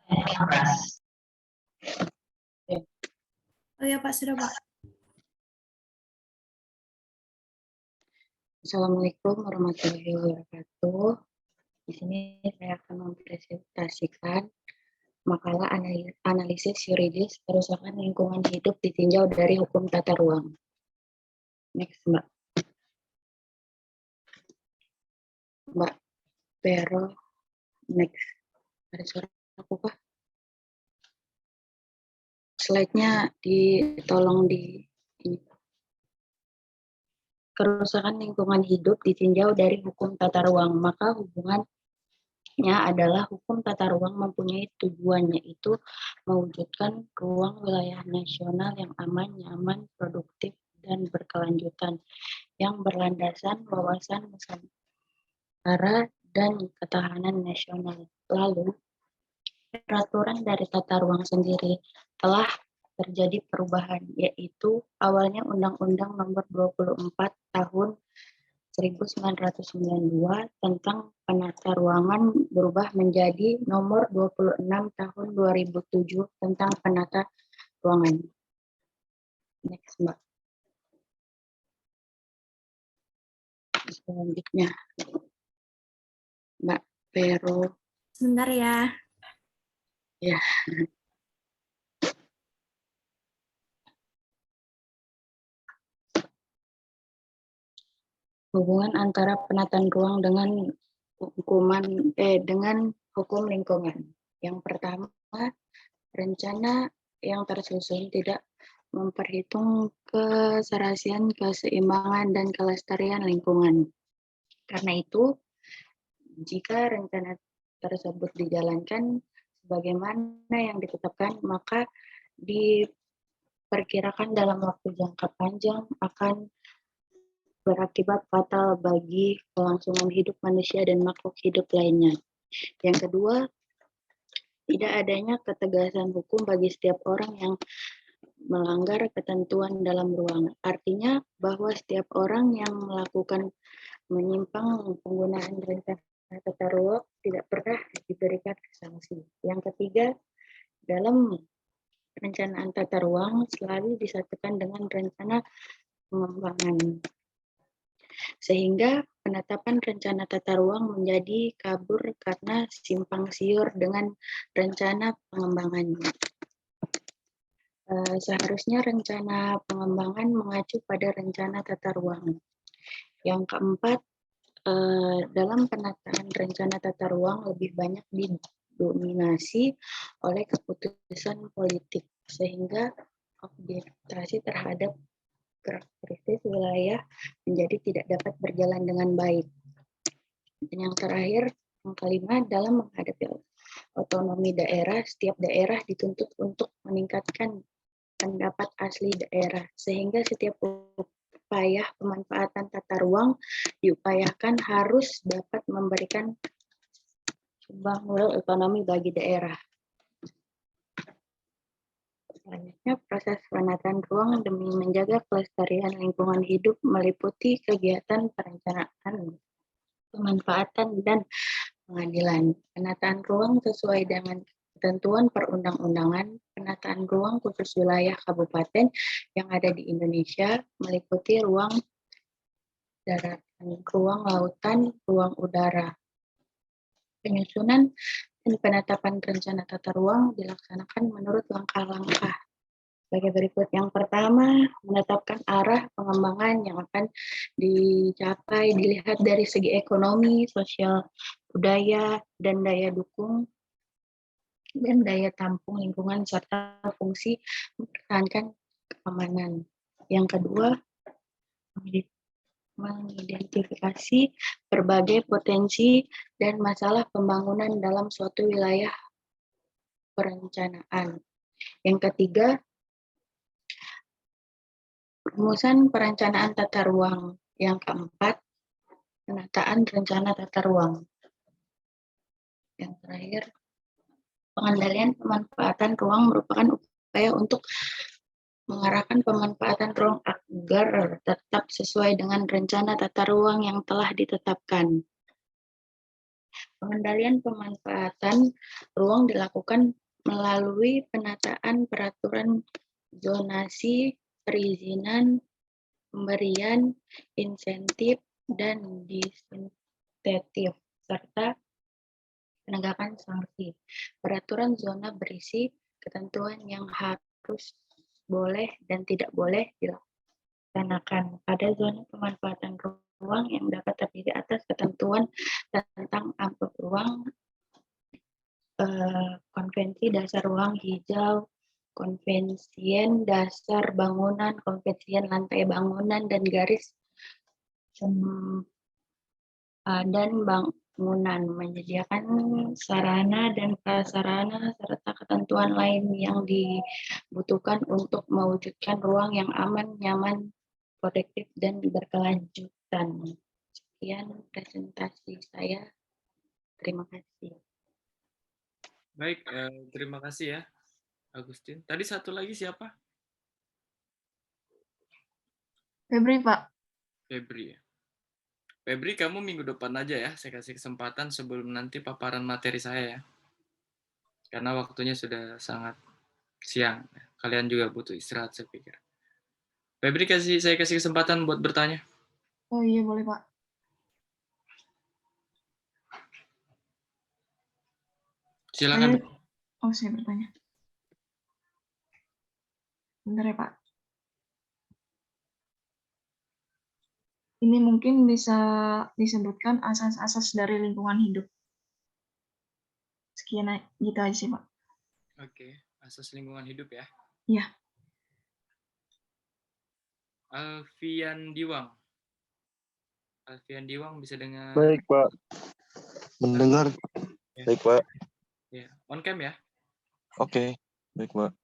Oh ya Pak, sudah Pak. Assalamualaikum warahmatullahi wabarakatuh. Di sini saya akan mempresentasikan makalah analisis yuridis kerusakan lingkungan hidup ditinjau dari hukum tata ruang. Next, Mbak. Mbak Pero, next. Ada suara aku, Pak? Slide-nya tolong di ini. Kerusakan lingkungan hidup ditinjau dari hukum tata ruang, maka hubungannya adalah hukum tata ruang mempunyai tujuan, yaitu mewujudkan ruang wilayah nasional yang aman, nyaman, produktif, dan berkelanjutan, yang berlandasan wawasan Nusantara dan ketahanan nasional. Lalu, peraturan dari tata ruang sendiri telah terjadi perubahan, yaitu awalnya Undang-Undang Nomor 24 Tahun 1992 tentang penata ruangan berubah menjadi Nomor 26 Tahun 2007 tentang penata ruangan. Next, Mbak. Selanjutnya, Mbak Pero. Sebentar ya. Ya. Hubungan antara penataan ruang dengan hukum lingkungan. Yang pertama, rencana yang tersusun tidak memperhitung keserasian, keseimbangan, dan kelestarian lingkungan. Karena itu, jika rencana tersebut dijalankan sebagaimana yang ditetapkan, maka diperkirakan dalam waktu jangka panjang akan berakibat fatal bagi kelangsungan hidup manusia dan makhluk hidup lainnya. Yang kedua, tidak adanya ketegasan hukum bagi setiap orang yang melanggar ketentuan dalam ruang. Artinya bahwa setiap orang yang melakukan menyimpang penggunaan rencana tata ruang tidak pernah diberikan sanksi. Yang ketiga, dalam perencanaan tata ruang selalu disatukan dengan rencana pengembangan, sehingga penetapan rencana tata ruang menjadi kabur karena simpang siur dengan rencana pengembangan. Seharusnya rencana pengembangan mengacu pada rencana tata ruang. Yang keempat, dalam penataan rencana tata ruang lebih banyak didominasi oleh keputusan politik, sehingga objektivitas terhadap karakteristik wilayah menjadi tidak dapat berjalan dengan baik. Dan yang terakhir, yang kelima, dalam menghadapi otonomi daerah, setiap daerah dituntut untuk meningkatkan pendapat asli daerah, sehingga setiap upaya pemanfaatan tata ruang diupayakan harus dapat memberikan sumbang nilai ekonomi bagi daerah. Selanjutnya, proses penataan ruang demi menjaga kelestarian lingkungan hidup meliputi kegiatan perencanaan, pemanfaatan, dan pengadilan. Penataan ruang sesuai dengan ketentuan perundang-undangan. Penataan ruang khusus wilayah kabupaten yang ada di Indonesia meliputi ruang daratan, ruang lautan, ruang udara. Penyusunan dan penetapan rencana tata ruang dilaksanakan menurut langkah-langkah sebagai berikut. Yang pertama, menetapkan arah pengembangan yang akan dicapai dilihat dari segi ekonomi, sosial, budaya, dan daya dukung dan daya tampung lingkungan serta fungsi mempertahankan keamanan. Yang kedua, mengidentifikasi berbagai potensi dan masalah pembangunan dalam suatu wilayah perencanaan. Yang ketiga, rumusan perencanaan tata ruang. Yang keempat, penataan rencana tata ruang. Yang terakhir, pengendalian pemanfaatan ruang merupakan upaya untuk mengarahkan pemanfaatan ruang agar tetap sesuai dengan rencana tata ruang yang telah ditetapkan. Pengendalian pemanfaatan ruang dilakukan melalui penataan peraturan zonasi, perizinan, pemberian insentif, dan disinsentif, serta penegakan sanksi. Peraturan zona berisi ketentuan yang harus, boleh, dan tidak boleh dilaksanakan pada zona pemanfaatan ruang yang dapat terdiri atas ketentuan tentang amplop ruang, konvensi dasar ruang hijau, konvensien dasar bangunan, konvensien lantai bangunan, dan garis dan bangunan, menyediakan sarana dan prasarana serta ketentuan lain yang dibutuhkan untuk mewujudkan ruang yang aman, nyaman, produktif, dan berkelanjutan. Sekian presentasi saya. Terima kasih. Baik, terima kasih ya, Agustin. Tadi satu lagi siapa? Febri, Pak. Febri ya. Febri, kamu minggu depan aja ya, saya kasih kesempatan sebelum nanti paparan materi saya ya. Karena waktunya sudah sangat siang. Kalian juga butuh istirahat, saya pikir. Febri, saya kasih kesempatan buat bertanya. Oh iya, boleh, Pak. Silakan. Saya bertanya. Bentar ya, Pak. Ini mungkin bisa disebutkan asas-asas dari lingkungan hidup. Sekian gitu aja sih, Pak. Oke, asas lingkungan hidup ya. Iya. Alfian Diwang. Alfian Diwang bisa dengar? Baik, Pak. Mendengar. Ya. Baik, Pak. Ya, on cam ya. Oke. Baik, Pak.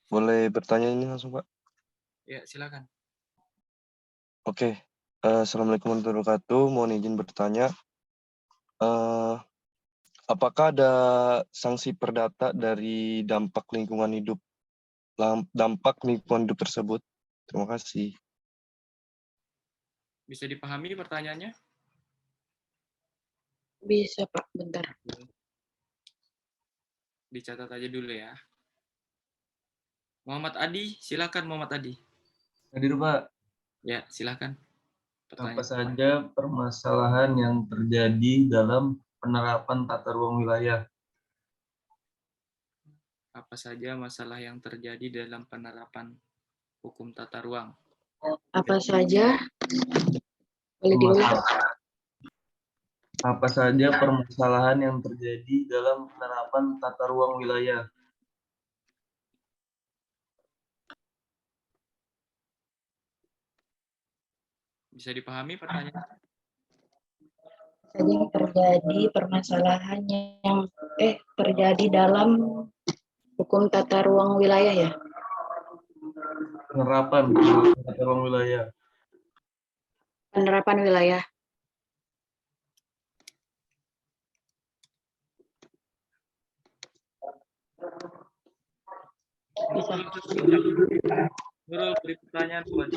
Boleh bertanya ini langsung, Pak? Ya, silakan. Oke. Assalamualaikum warahmatullahi wabarakatuh. Mohon izin bertanya. Apakah ada sanksi perdata dari dampak lingkungan hidup tersebut? Terima kasih. Bisa dipahami pertanyaannya? Bisa, Pak. Bentar. Dicatat aja dulu ya. Muhammad Adi, silakan Muhammad Adi. Hadir, Pak. Ya, silakan. Apa saja permasalahan yang terjadi dalam penerapan tata ruang wilayah? Apa saja masalah yang terjadi dalam penerapan hukum tata ruang? Apa saja? Boleh diulang? Apa saja permasalahan yang terjadi dalam penerapan tata ruang wilayah? Bisa dipahami pertanyaan? Saja yang terjadi permasalahan yang terjadi dalam hukum tata ruang wilayah ya. Penerapan tata ruang wilayah. Penerapan wilayah. Bisa. Nurul, beri pertanyaan buat